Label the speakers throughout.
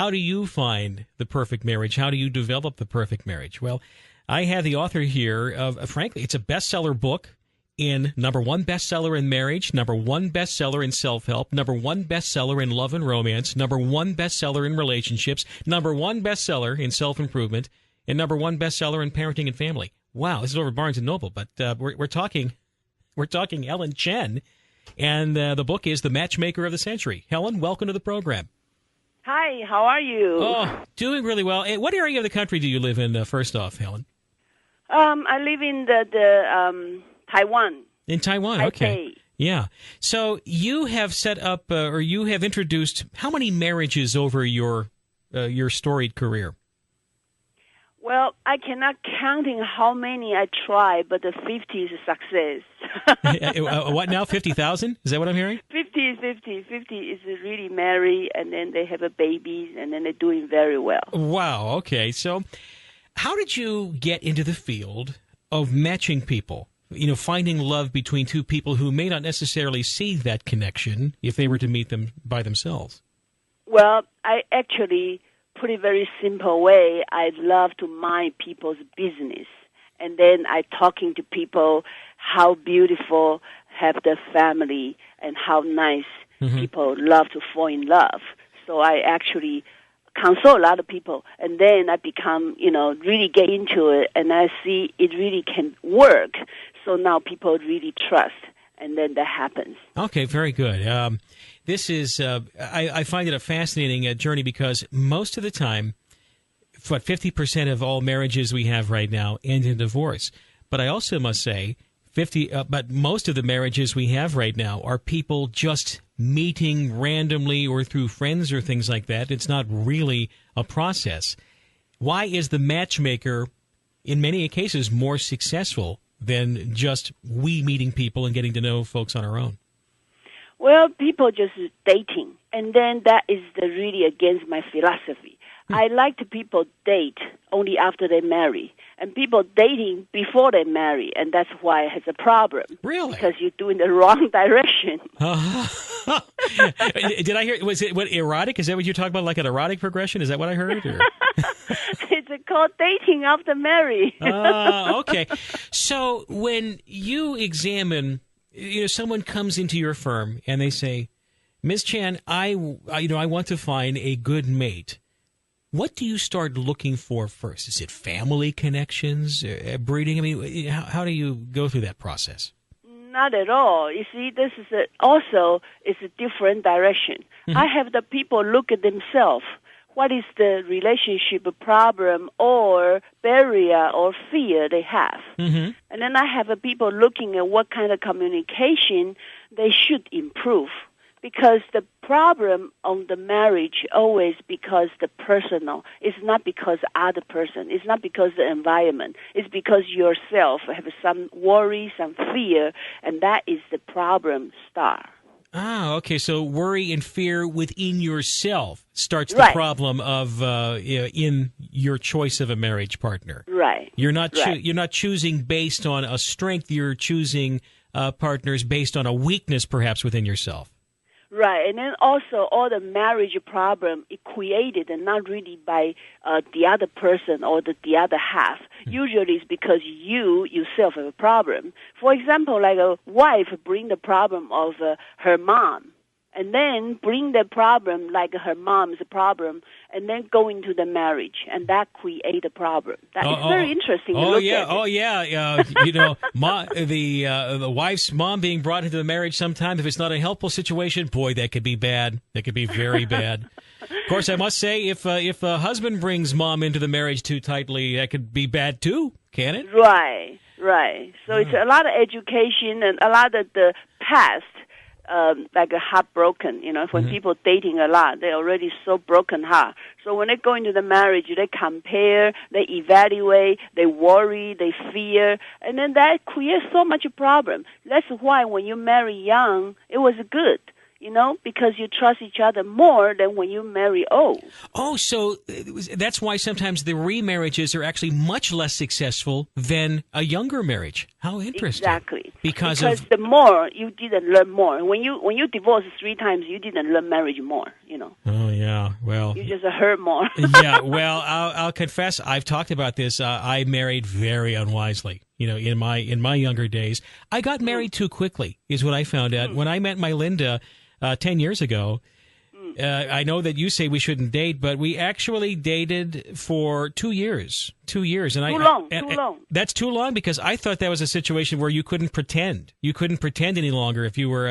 Speaker 1: how do you find the perfect marriage? How do you develop the perfect marriage? Well, I have the author here of, frankly, it's a bestseller book in #1 bestseller in marriage, #1 bestseller in self-help, #1 bestseller in love and romance, #1 bestseller in relationships, #1 bestseller in self-improvement, and #1 bestseller in parenting and family. Wow, this is over Barnes & Noble, but we're talking Hellen Chen, and the book is The Matchmaker of the Century. Hellen, welcome to the program.
Speaker 2: Hi, how are you?
Speaker 1: Oh, doing really well. What area of the country do you live in, first off, Hellen?
Speaker 2: I live in the Taiwan.
Speaker 1: In Taiwan,
Speaker 2: Taipei.
Speaker 1: okay. Yeah. So you have set up, or you have introduced how many marriages over your storied career?
Speaker 2: Well, I cannot counting how many I try, but the 50 is a success.
Speaker 1: What now, 50,000? Is that what I'm hearing?
Speaker 2: 50 is 50. 50 is really married, and then they have a baby, and then they're doing very well.
Speaker 1: Wow, okay. So how did you get into the field of matching people? You know, finding love between two people who may not necessarily see that connection if they were to meet them by themselves.
Speaker 2: Well, I actually put it very simple way. I love to mind people's business. And then I talking to people how beautiful have the family and how nice people love to fall in love. So I actually console a lot of people, and then I become, really get into it, and I see it really can work. So now people really trust, and then that happens.
Speaker 1: Okay, very good. This is, I find it a fascinating journey because most of the time, 50% of all marriages we have right now end in divorce. But I also must say, but most of the marriages we have right now are people just meeting randomly or through friends or things like that. It's not really a process. Why is the matchmaker, in many cases, more successful than just we meeting people and getting to know folks on our own?
Speaker 2: Well, people just dating, and then that is really against my philosophy. I like to people date only after they marry, and people dating before they marry, and that's why it has a problem.
Speaker 1: Really?
Speaker 2: Because you're doing the wrong direction.
Speaker 1: Did I hear? Was it erotic? Is that what you're talking about? Like an erotic progression? Is that what I heard? Or?
Speaker 2: It's called dating after marriage.
Speaker 1: Okay. So when you examine, someone comes into your firm and they say, "Ms. Chen, I want to find a good mate." What do you start looking for first? Is it family connections, breeding? I mean, how do you go through that process?
Speaker 2: Not at all. You see, this is also a different direction. I have the people look at themselves. What is the relationship problem or barrier or fear they have? And then I have people looking at what kind of communication they should improve. Because the problem on the marriage always because the personal. It's not because other person. It's not because the environment. It's because yourself have some worry, some fear, and that is the problem start.
Speaker 1: Ah, okay. So worry and fear within yourself starts the problem of in your choice of a marriage partner.
Speaker 2: Right.
Speaker 1: You're not you're not choosing based on a strength. You're choosing partners based on a weakness, perhaps within yourself.
Speaker 2: Right, and then also all the marriage problem is created and not really by the other person or the other half. Usually it's because you yourself have a problem. For example, like a wife bring the problem of her mom, and then bring the problem like her mom's problem, and then go into the marriage, and that create a problem. That is very interesting to look at.
Speaker 1: The wife's mom being brought into the marriage sometimes, if it's not a helpful situation, boy, that could be bad. That could be very bad. Of course, I must say, if a husband brings mom into the marriage too tightly, that could be bad too, can it?
Speaker 2: Right. So it's a lot of education and a lot of the past. Like a heartbroken, when people dating a lot, they're already so broken heart. So when they go into the marriage, they compare, they evaluate, they worry, they fear, and then that creates so much problem. That's why when you marry young, it was good. because you trust each other more than when you marry old.
Speaker 1: Oh, so that's why sometimes the remarriages are actually much less successful than a younger marriage. How interesting.
Speaker 2: Exactly.
Speaker 1: Because
Speaker 2: the more, you didn't learn more. When you divorce 3 times, you didn't learn marriage more,
Speaker 1: Oh, yeah. Well,
Speaker 2: you just heard more.
Speaker 1: Yeah, well, I'll confess, I've talked about this. I married very unwisely. In my younger days, I got married too quickly, is what I found out. When I met my Linda 10 years ago, I know that you say we shouldn't date, but we actually dated for 2 years. 2 years, and
Speaker 2: too long.
Speaker 1: That's too long because I thought that was a situation where you couldn't pretend. You couldn't pretend any longer if you were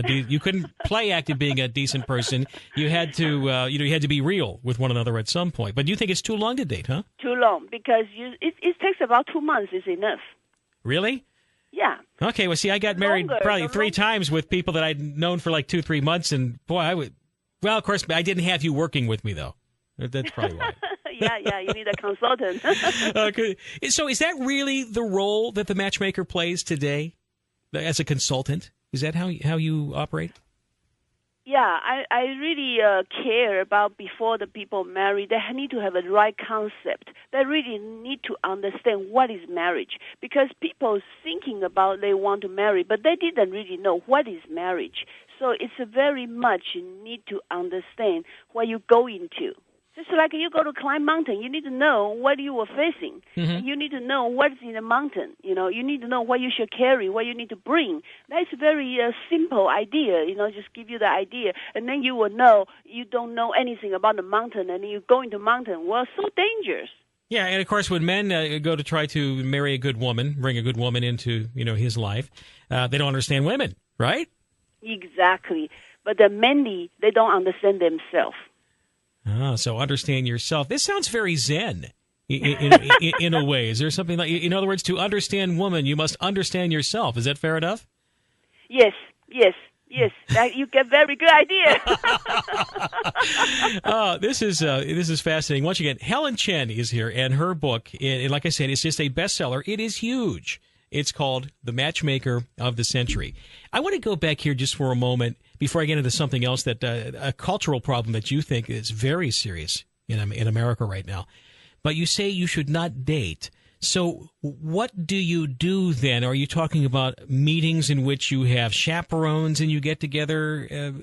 Speaker 1: you couldn't play acting being a decent person. You had to you had to be real with one another at some point. But you think it's too long to date, huh?
Speaker 2: Too long because it takes about 2 months is enough.
Speaker 1: Really?
Speaker 2: Yeah.
Speaker 1: Okay. Well, see, I got married probably 3 times with people that I'd known for like 2-3 months, and boy, I would. Well, of course, I didn't have you working with me though. That's probably why.
Speaker 2: Yeah, you need a consultant.
Speaker 1: Okay. So is that really the role that the matchmaker plays today as a consultant? Is that how you operate?
Speaker 2: Yeah, I really care about before the people marry. They need to have a right concept. They really need to understand what is marriage. Because people thinking about they want to marry, but they didn't really know what is marriage. So it's very much you need to understand what you go into. Just like you go to climb mountain, you need to know what you are facing. Mm-hmm. You need to know what's in the mountain. You need to know what you should carry, what you need to bring. That's a very simple idea. Just give you the idea, and then you will know you don't know anything about the mountain, and you go into mountain. Well, so dangerous.
Speaker 1: Yeah, and of course, when men go to try to marry a good woman, bring a good woman into his life, they don't understand women, right?
Speaker 2: Exactly, but the men they don't understand themselves.
Speaker 1: Ah, so understand yourself. This sounds very Zen in a way. Is there something like, in other words, to understand woman, you must understand yourself. Is that fair enough?
Speaker 2: Yes. You get very good idea.
Speaker 1: This is fascinating. Once again, Hellen Chen is here, and her book, and like I said, it's just a bestseller. It is huge. It's called The Matchmaker of the Century. I want to go back here just for a moment before I get into something else, that a cultural problem that you think is very serious in America right now. But you say you should not date. So what do you do then? Are you talking about meetings in which you have chaperones and you get together?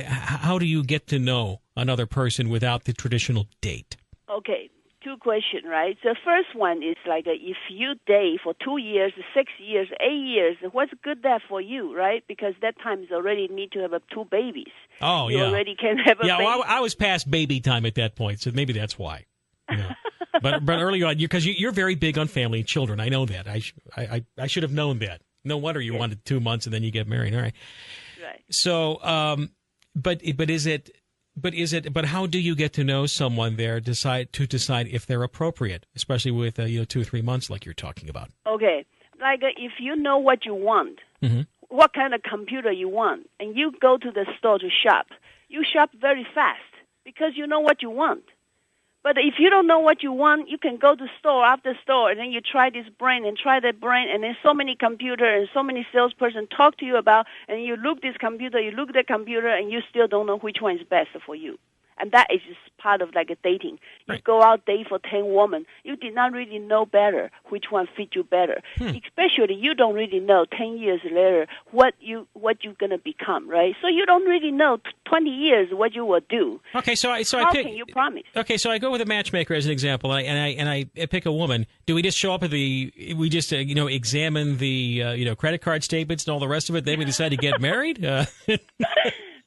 Speaker 1: How do you get to know another person without the traditional date?
Speaker 2: Okay. 2 questions, right? The first one is like if you date for 2 years, 6 years, 8 years, what's good that for you, right? Because that time is already need to have 2 babies.
Speaker 1: Oh,
Speaker 2: you already can have a baby.
Speaker 1: Well, I was past baby time at that point, so maybe that's why. But early on, because you're very big on family and children. I know that. I should have known that. No wonder you wanted 2 months and then you get married. All right.
Speaker 2: Right.
Speaker 1: So, But how do you get to know someone there? Decide if they're appropriate, especially with 2 or 3 months like you're talking about.
Speaker 2: Okay, like if you know what you want,
Speaker 1: mm-hmm.
Speaker 2: what kind of computer you want, and you go to the store to shop, you shop very fast because you know what you want. But if you don't know what you want, you can go to store after store, and then you try this brand and try that brand, and then so many computers and so many salesperson talk to you about, and you look this computer, you look that computer, and you still don't know which one is best for you. And that is just part of like a dating. You go out date for 10 women. You did not really know better which one fit you better. Especially you don't really know 10 years later what you're going to become, right? So you don't really know 20 years what you will do.
Speaker 1: Okay, so
Speaker 2: how can you promise?
Speaker 1: Okay, so I go with a matchmaker as an example, and I pick a woman. Do we just show up at examine the credit card statements and all the rest of it? Then we decide to get married?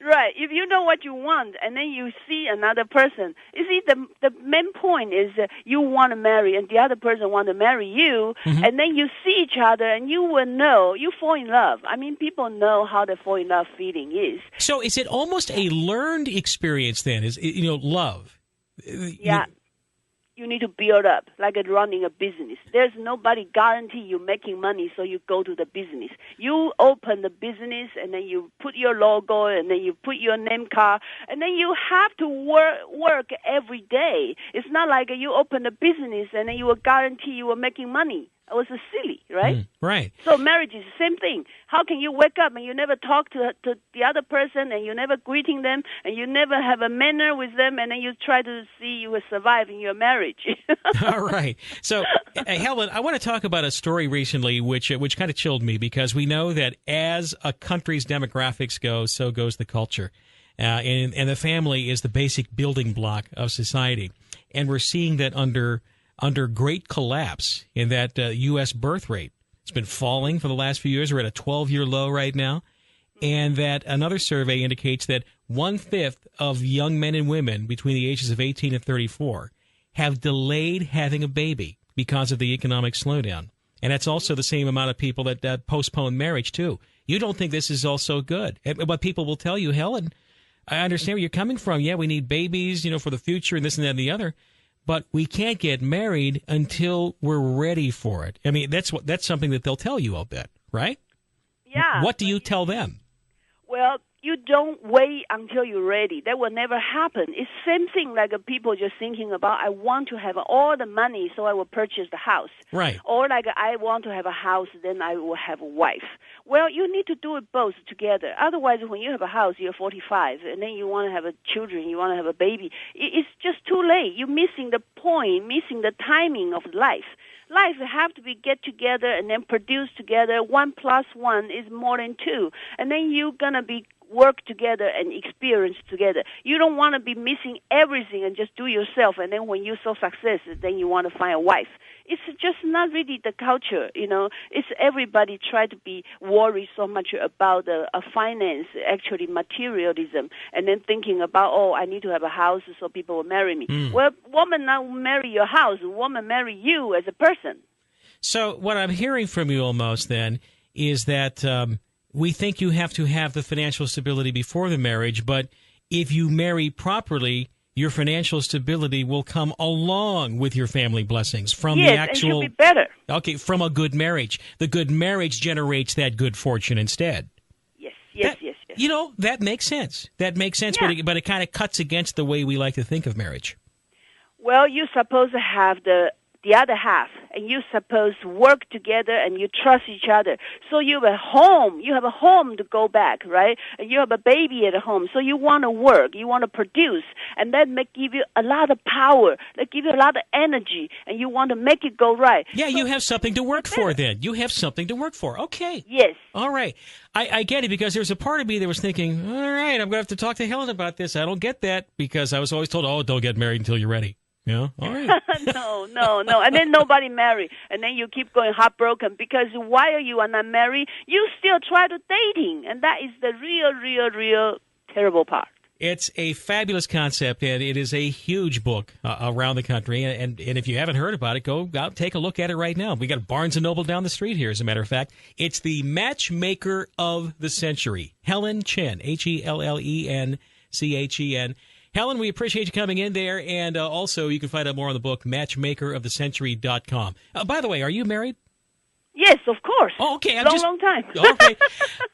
Speaker 2: Right. If you know what you want, and then you see another person, you see the main point is you want to marry, and the other person want to marry you, mm-hmm. and then you see each other, and you will know you fall in love. I mean, people know how the fall in love feeling is.
Speaker 1: So, is it almost a learned experience then? Is love?
Speaker 2: Yeah. You need to build up, like running a business. There's nobody guarantee you making money, so you go to the business. You open the business, and then you put your logo, and then you put your name card, and then you have to work every day. It's not like you open the business, and then you will guarantee you are making money. It was silly, right?
Speaker 1: Right.
Speaker 2: So marriage is the same thing. How can you wake up and you never talk to the other person, and you never greeting them, and you never have a manner with them, and then you try to see you will survive in your marriage?
Speaker 1: All right. So, Helen, I want to talk about a story recently which kind of chilled me, because we know that as a country's demographics go, so goes the culture. And the family is the basic building block of society. And we're seeing that under great collapse in that U.S. birth rate. It's been falling for the last few years. We're at a 12-year low right now. And that another survey indicates that 1/5 of young men and women between the ages of 18 and 34 have delayed having a baby because of the economic slowdown. And that's also the same amount of people that postpone marriage, too. You don't think this is also good. But people will tell you, Helen, I understand where you're coming from. Yeah, we need babies, for the future and this and that and the other. But we can't get married until we're ready for it. I mean, that's something that they'll tell you, I'll bet, right?
Speaker 2: Yeah.
Speaker 1: What do you tell them?
Speaker 2: Well, you don't wait until you're ready. That will never happen. It's same thing like people just thinking about, I want to have all the money so I will purchase the house.
Speaker 1: Right.
Speaker 2: Or like I want to have a house, then I will have a wife. Well, you need to do it both together. Otherwise, when you have a house, you're 45, and then you want to have children, you want to have a baby. It's just too late. You're missing the point, missing the timing of life. Life have to be get together and then produce together. 1 + 1 is more than 2. And then you're going to be work together and experience together. You don't want to be missing everything and just do yourself. And then when you're so successful, then you want to find a wife. It's just not really the culture, It's everybody try to be worried so much about finance, actually materialism, and then thinking about, I need to have a house so people will marry me. Well, woman not marry your house. Woman marry you as a person.
Speaker 1: So what I'm hearing from you almost then is that we think you have to have the financial stability before the marriage, but if you marry properly, your financial stability will come along with your family blessings from the actual.
Speaker 2: Yes, and should be better.
Speaker 1: Okay, from a good marriage. The good marriage generates that good fortune instead.
Speaker 2: Yes.
Speaker 1: That makes sense. That makes sense,
Speaker 2: Yeah.
Speaker 1: but it kind of cuts against the way we like to think of marriage.
Speaker 2: Well, you're supposed to have the other half, and you're supposed to work together and you trust each other. So you have a home to go back, right? And you have a baby at home, so you want to work, you want to produce, and that may give you a lot of power, that give you a lot of energy, and you want to make it go right.
Speaker 1: Yeah, so you have something to work for then. You have something to work for. Okay.
Speaker 2: Yes.
Speaker 1: All right. I get it, because there's a part of me that was thinking, all right, I'm going to have to talk to Helen about this. I don't get that, because I was always told, don't get married until you're ready. Yeah, all right.
Speaker 2: No. And then nobody marry. And then you keep going heartbroken because while you are not married, you still try to dating. And that is the real terrible part.
Speaker 1: It's a fabulous concept, and it is a huge book around the country. And if you haven't heard about it, go out and take a look at it right now. We got Barnes & Noble down the street here, as a matter of fact. It's the Matchmaker of the Century. Hellen Chen, HellenChen. Helen, we appreciate you coming in there, and also you can find out more on the book, matchmakerofthecentury.com. By the way, are you married?
Speaker 2: Yes, of course.
Speaker 1: Oh, okay.
Speaker 2: Long time.
Speaker 1: Okay.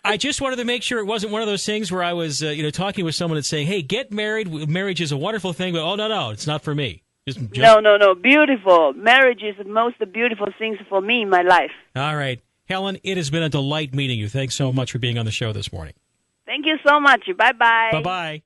Speaker 1: I just wanted to make sure it wasn't one of those things where I was, talking with someone and saying, hey, get married. Marriage is a wonderful thing, but no, it's not for me.
Speaker 2: No. Beautiful. Marriage is the most beautiful things for me in my life.
Speaker 1: All right. Helen, it has been a delight meeting you. Thanks so much for being on the show this morning.
Speaker 2: Thank you so much. Bye-bye.
Speaker 1: Bye-bye.